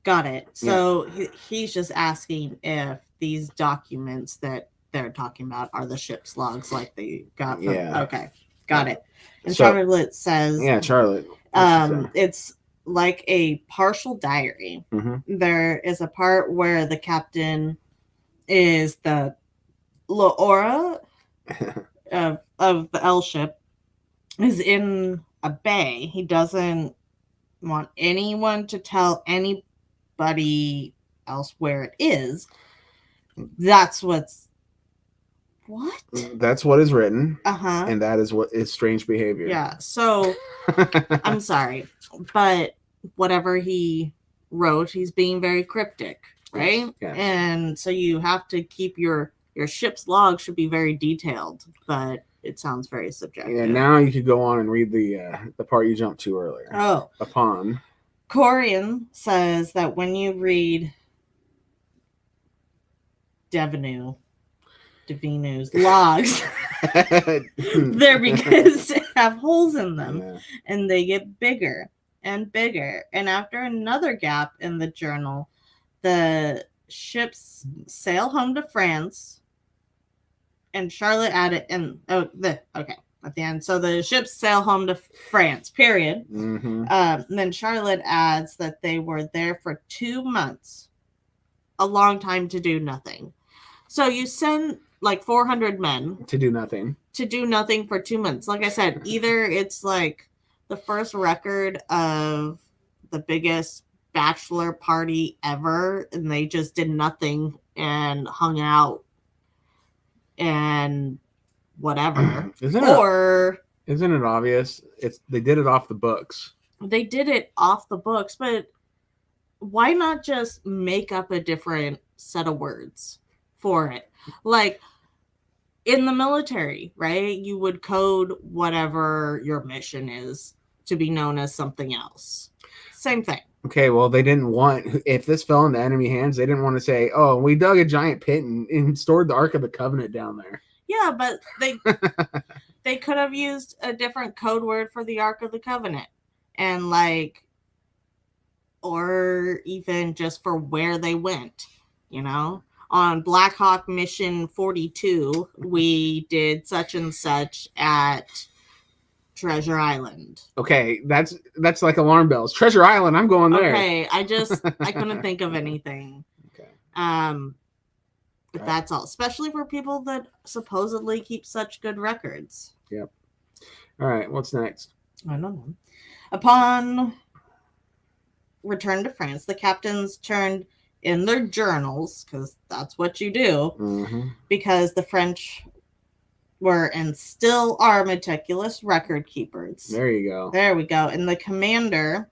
Got it. So he's just asking if these documents that they're talking about are the ship's logs like they got from okay. Got it. And Charlotte says Charlotte. It's like a partial diary. Mm-hmm. There is a part where the captain is the Laura of the L ship is in a bay. He doesn't want anyone to tell anybody else where it is. That's what is written. Uh-huh. And that is what is strange behavior. Yeah. So I'm sorry, but whatever he wrote, he's being very cryptic, right? Yes. And so you have to keep your ship's log should be very detailed, but it sounds very subjective. Yeah, now you could go on and read the part you jumped to earlier. Oh. Upon. Corian says that when you read Devenue's logs, they're because they have holes in them, and they get bigger and bigger. And after another gap in the journal, the ships sail home to France. And Charlotte added, at the end. So the ships sail home to France, period. Mm-hmm. And then Charlotte adds that they were there for 2 months, a long time to do nothing. So you send like 400 men to do nothing for 2 months. Like I said, either it's like the first record of the biggest bachelor party ever, and they just did nothing and hung out and whatever. Isn't it obvious? They did it off the books. They did it off the books, but why not just make up a different set of words for it? Like in the military, right? You would code whatever your mission is to be known as something else. Same thing. Okay, well, they didn't want, if this fell into enemy hands, they didn't want to say, oh, we dug a giant pit and stored the Ark of the Covenant down there. Yeah, but they could have used a different code word for the Ark of the Covenant. And or even just for where they went, you know? On Black Hawk Mission 42, we did such and such at Treasure Island. Okay, that's like alarm bells. Treasure Island, I'm going there. Okay, I couldn't think of anything. Okay. But that's all. Especially for people that supposedly keep such good records. Yep. All right, what's next? I don't know. Upon return to France, the captains turned in their journals, because that's what you do, because the French were and still are meticulous record keepers. There you go. There we go. And the commander,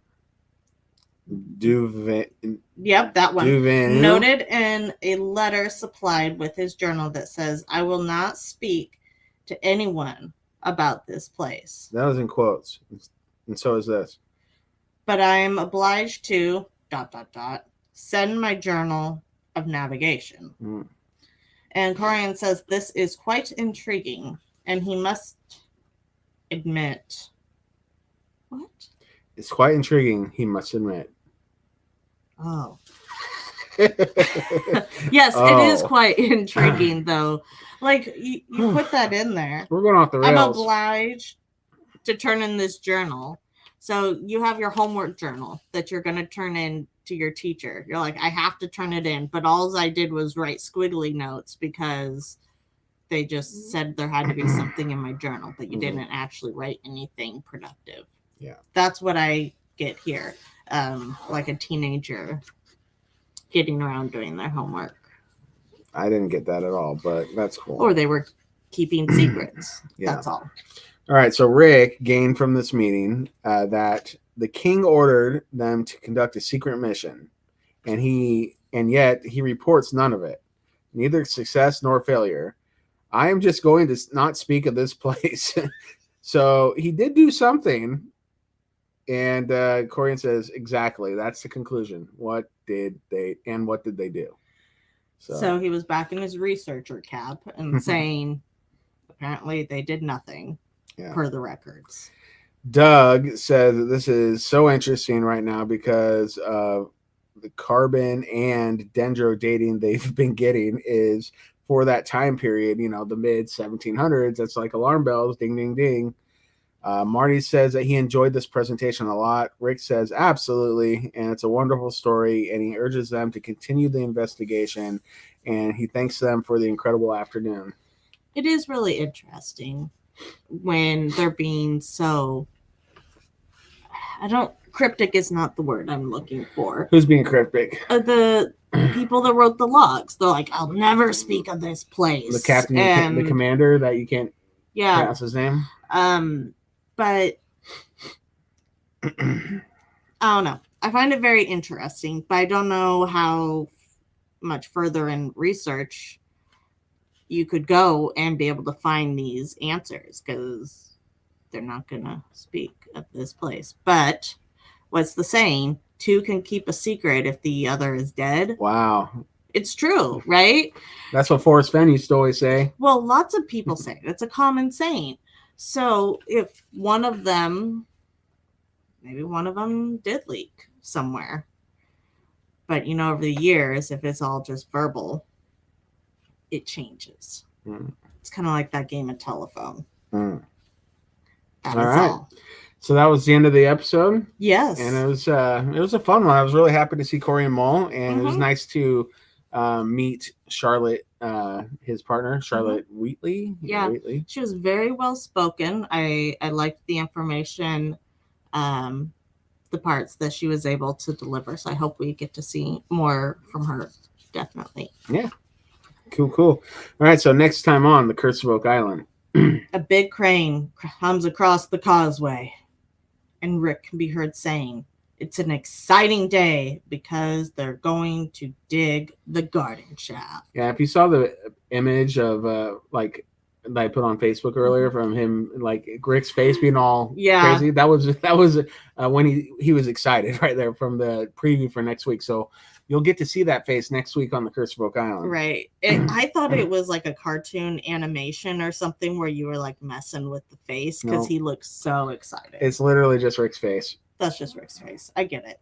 Yep, that one, noted in a letter supplied with his journal that says, I will not speak to anyone about this place. That was in quotes. And so is this. But I am obliged to ... send my journal of navigation. And Corian says this is quite intriguing, and he must admit. What? It's quite intriguing, he must admit. Oh. Yes, it is quite intriguing, though. Like, you put that in there. We're going off the rails. I'm obliged to turn in this journal. So you have your homework journal that you're going to turn in to your teacher. You're like, I have to turn it in. But all I did was write squiggly notes because they just said there had to be something in my journal, but you didn't actually write anything productive. Yeah. That's what I get here. Like a teenager getting around doing their homework. I didn't get that at all, but that's cool. Or they were keeping secrets. Yeah. That's all. All right, so Rick gained from this meeting that the king ordered them to conduct a secret mission, and yet he reports none of it, neither success nor failure. I am just going to not speak of this place. So he did do something, and Corian says, exactly, that's the conclusion. What did they do? So he was back in his researcher cap and saying, apparently they did nothing. Yeah. Per the records. Doug says that this is so interesting right now because of the carbon and dendro dating they've been getting is for that time period, the mid 1700s. That's like alarm bells, ding, ding, ding. Marty says that he enjoyed this presentation a lot. Rick says absolutely, and it's a wonderful story, and he urges them to continue the investigation, and he thanks them for the incredible afternoon. It is really interesting when they're being so cryptic is not the word I'm looking for. Who's being cryptic? The people that wrote the logs. They're like, I'll never speak of this place. The captain, the commander that you can't pronounce his name. But I don't know. I find it very interesting, but I don't know how much further in research you could go and be able to find these answers, because they're not going to speak of this place. But what's the saying? Two can keep a secret if the other is dead. Wow. It's true, right? That's what Forrest Fenn used to always say. Well, lots of people say it. It's a common saying. So if maybe one of them did leak somewhere. But, over the years, if it's all just verbal, it changes. It's kind of like that game of telephone. That is all. So that was the end of the episode. Yes, and it was a fun one. I was really happy to see Corian Mull, and it was nice to meet Charlotte, his partner, Charlotte Wheatley. Yeah, Wheatley. She was very well spoken. I liked the information the parts that she was able to deliver. So I hope we get to see more from her. Definitely. Yeah. Cool. All right. So next time on the Curse of Oak Island, a big crane comes across the causeway, and Rick can be heard saying, "It's an exciting day because they're going to dig the garden shaft." Yeah. If you saw the image of like that I put on Facebook earlier from him, like Rick's face being all crazy, that was when he was excited right there from the preview for next week. So you'll get to see that face next week on the Curse of Oak Island. Right. I thought it was like a cartoon animation or something where you were like messing with the face because he looks so excited. It's literally just Rick's face. That's just Rick's face. I get it.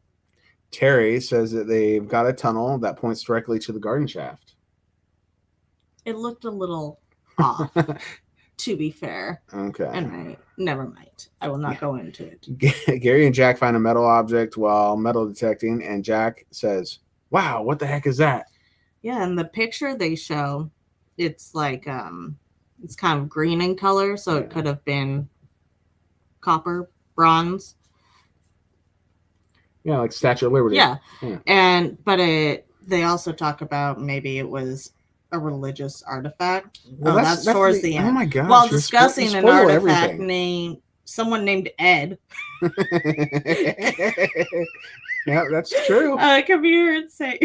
Terry says that they've got a tunnel that points directly to the garden shaft. It looked a little off, to be fair. Okay. Anyway, never mind. I will not go into it. Gary and Jack find a metal object while metal detecting, and Jack says, "Wow, what the heck is that?" Yeah, and the picture they show, it's like it's kind of green in color, so it could have been copper, bronze. Yeah, like Statue of Liberty. Yeah. But they also talk about maybe it was a religious artifact. Well, that's towards the end. Oh my gosh. While discussing an artifact someone named Ed. Yeah, that's true. Come here and say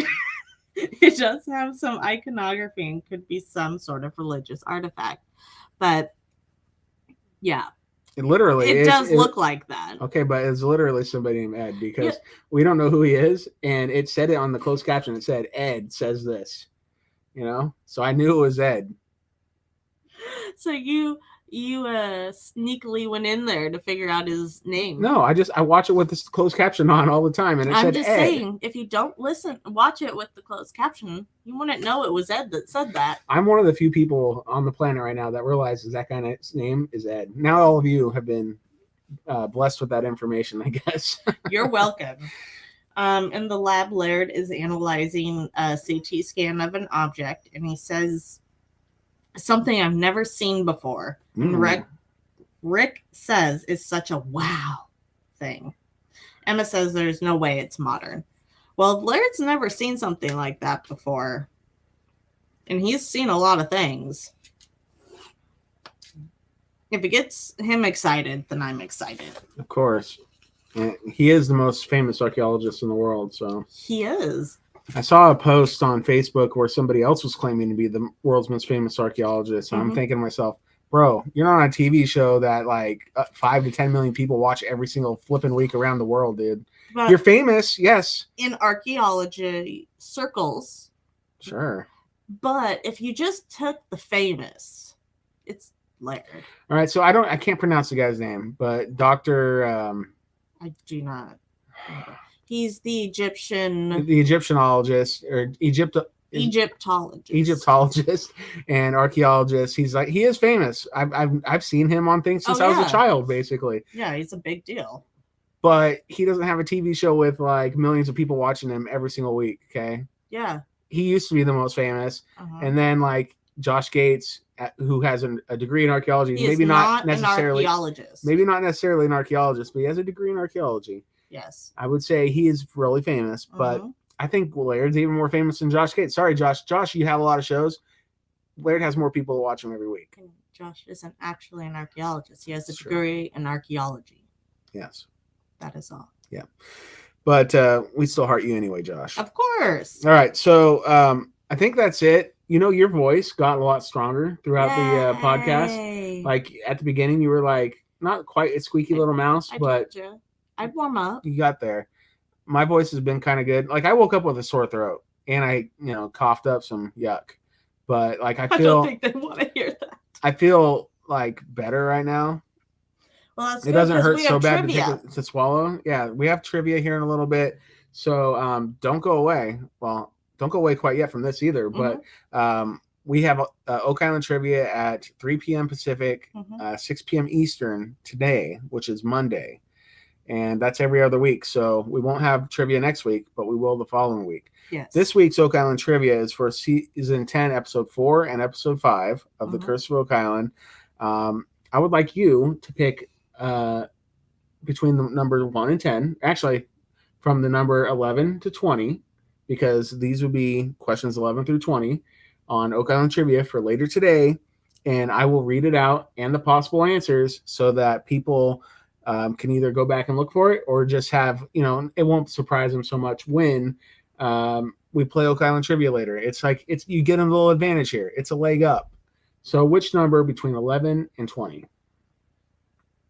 it does have some iconography and could be some sort of religious artifact. But yeah. It does look like that. Okay, but it's literally somebody named Ed because we don't know who he is, and it said it on the closed caption. It said Ed says this, so I knew it was Ed. So you sneakily went in there to figure out his name. No, I watch it with the closed caption on all the time, and I'm just saying, if you don't watch it with the closed caption, you wouldn't know it was Ed that said that. I'm one of the few people on the planet right now that realizes that guy's name is Ed. Now all of you have been blessed with that information, I guess. You're welcome. In the lab, Laird is analyzing a CT scan of an object, and he says something I've never seen before. And Rick says it's such a wow thing. Emma says there's no way it's modern. Well, Laird's never seen something like that before. And he's seen a lot of things. If it gets him excited, then I'm excited. Of course. He is the most famous archaeologist in the world, so. He is. I saw a post on Facebook where somebody else was claiming to be the world's most famous archaeologist. And I'm thinking to myself, bro, you're not on a TV show that like 5 to 10 million people watch every single flipping week around the world, dude. But you're famous, yes. In archaeology circles. Sure. But if you just took the famous, it's Laird. All right, so I can't pronounce the guy's name, but Dr. I do not. He's the Egyptian. The Egyptiologist or Egyptologist and archaeologist. He is famous. I've seen him on things since I was a child, basically. Yeah, he's a big deal. But he doesn't have a TV show with like millions of people watching him every single week. Okay. Yeah. He used to be the most famous, and then like Josh Gates, who has a degree in archaeology, maybe not necessarily an archaeologist. Maybe not necessarily an archaeologist, but he has a degree in archaeology. Yes. I would say he is really famous, but I think Laird's even more famous than Josh Gates. Sorry, Josh. Josh, you have a lot of shows. Laird has more people to watch him every week. Josh isn't actually an archaeologist. He has a degree in archaeology. Yes. That is all. Yeah. But we still heart you anyway, Josh. Of course. All right. So I think that's it. Your voice got a lot stronger throughout the podcast. Like at the beginning, you were like not quite a squeaky little mouse, but I'd warm up. You got there. My voice has been kind of good. Like I woke up with a sore throat and I, coughed up some yuck. But like I don't think they want to hear that. I feel like better right now. Well, that's it doesn't hurt so bad to swallow. Yeah, we have trivia here in a little bit. So don't go away. Well, don't go away quite yet from this either. But we have Oak Island trivia at 3 p.m. Pacific, 6 p.m. Eastern today, which is Monday. And that's every other week. So we won't have trivia next week, but we will the following week. Yes. This week's Oak Island trivia is for season 10, episode 4 and episode 5 of The Curse of Oak Island. I would like you to pick between the number 1 and 10. Actually, from the number 11 to 20, because these would be questions 11 through 20 on Oak Island Trivia for later today. And I will read it out and the possible answers so that people can either go back and look for it or just have, it won't surprise them so much when we play Oak Island Trivia later. It's like you get a little advantage here. It's a leg up. So which number between 11 and 20?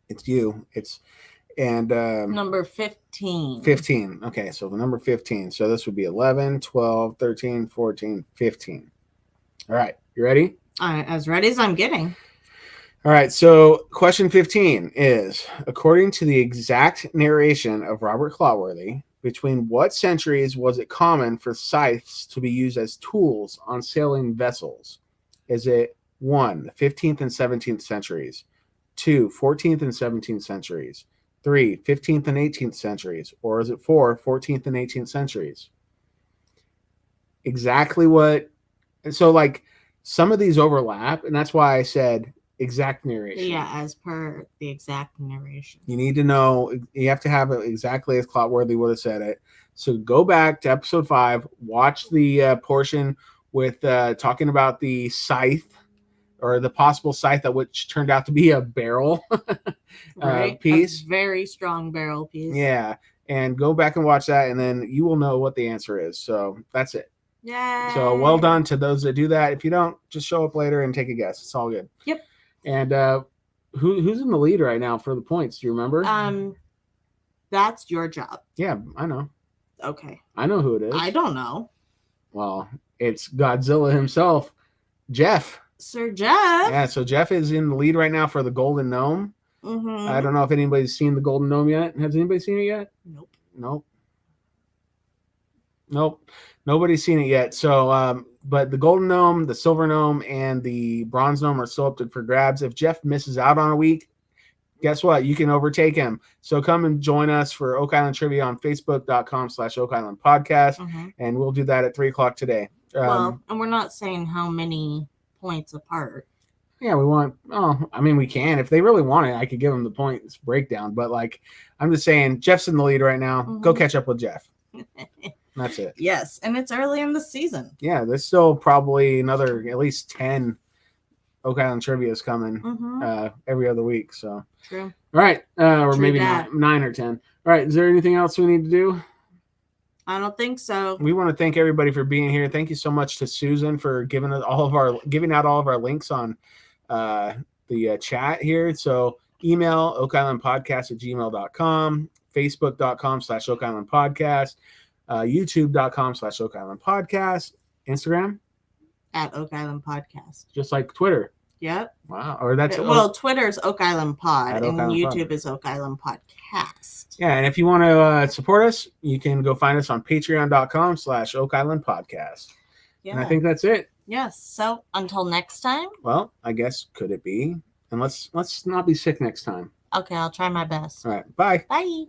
It's you. And number 15. 15. Okay, so the number 15. So this would be 11, 12, 13, 14, 15. All right, you ready? As ready as I'm getting. All right, so question 15 is, according to the exact narration of Robert Clotworthy, between what centuries was it common for scythes to be used as tools on sailing vessels? Is it 1, the 15th and 17th centuries, 2, 14th and 17th centuries, 3, 15th and 18th centuries, or is it 4, 14th and 18th centuries? Exactly what, so like some of these overlap, and that's why I said exact narration. Yeah, as per the exact narration. You need to know, you have to have it exactly as Clotworthy would have said it. So go back to episode 5, watch the portion with talking about the scythe, or the possible scythe that which turned out to be a barrel right. piece. A very strong barrel piece. Yeah. And go back and watch that, and then you will know what the answer is. So that's it. Yeah. So well done to those that do that. If you don't, just show up later and take a guess. It's all good. Yep. And who's in the lead right now for the points? Do you remember? That's your job. Yeah, I know. Okay. I know who it is. I don't know. Well, it's Godzilla himself, Jeff. Sir Jeff. Yeah, so Jeff is in the lead right now for the Golden Gnome. Mm-hmm. I don't know if anybody's seen the Golden Gnome yet. Has anybody seen it yet? Nope. Nobody's seen it yet. So, but the Golden Gnome, the Silver Gnome, and the Bronze Gnome are still up for grabs. If Jeff misses out on a week, guess what? You can overtake him. So come and join us for Oak Island Trivia on Facebook.com/Oak Island Podcast. Mm-hmm. And we'll do that at 3:00 today. Well, and we're not saying how many points apart. Yeah, we can. If they really want it, I could give them the points breakdown. But I'm just saying, Jeff's in the lead right now. Mm-hmm. Go catch up with Jeff. That's it. Yes, and it's early in the season. Yeah, there's still probably another at least 10 Oak Island Trivias coming every other week. So true. All right, or True maybe not 9 or 10. All right, is there anything else we need to do? I don't think so. We want to thank everybody for being here. Thank you so much to Susan for giving out all of our links on the chat here. So email oakislandpodcast@gmail.com, facebook.com/Oak Island Podcast, youtube.com/Oak Island Podcast, Instagram @Oak Island Podcast, just like Twitter. Yep. Wow. Or that's Twitter's Oak Island Pod, and YouTube is Oak Island Podcast. Yeah, and if you want to support us, you can go find us on patreon.com/Oak Island Podcast. Yeah. And I think that's it. Yes. So until next time. Well, I guess could it be? And let's not be sick next time. Okay, I'll try my best. All right. Bye. Bye.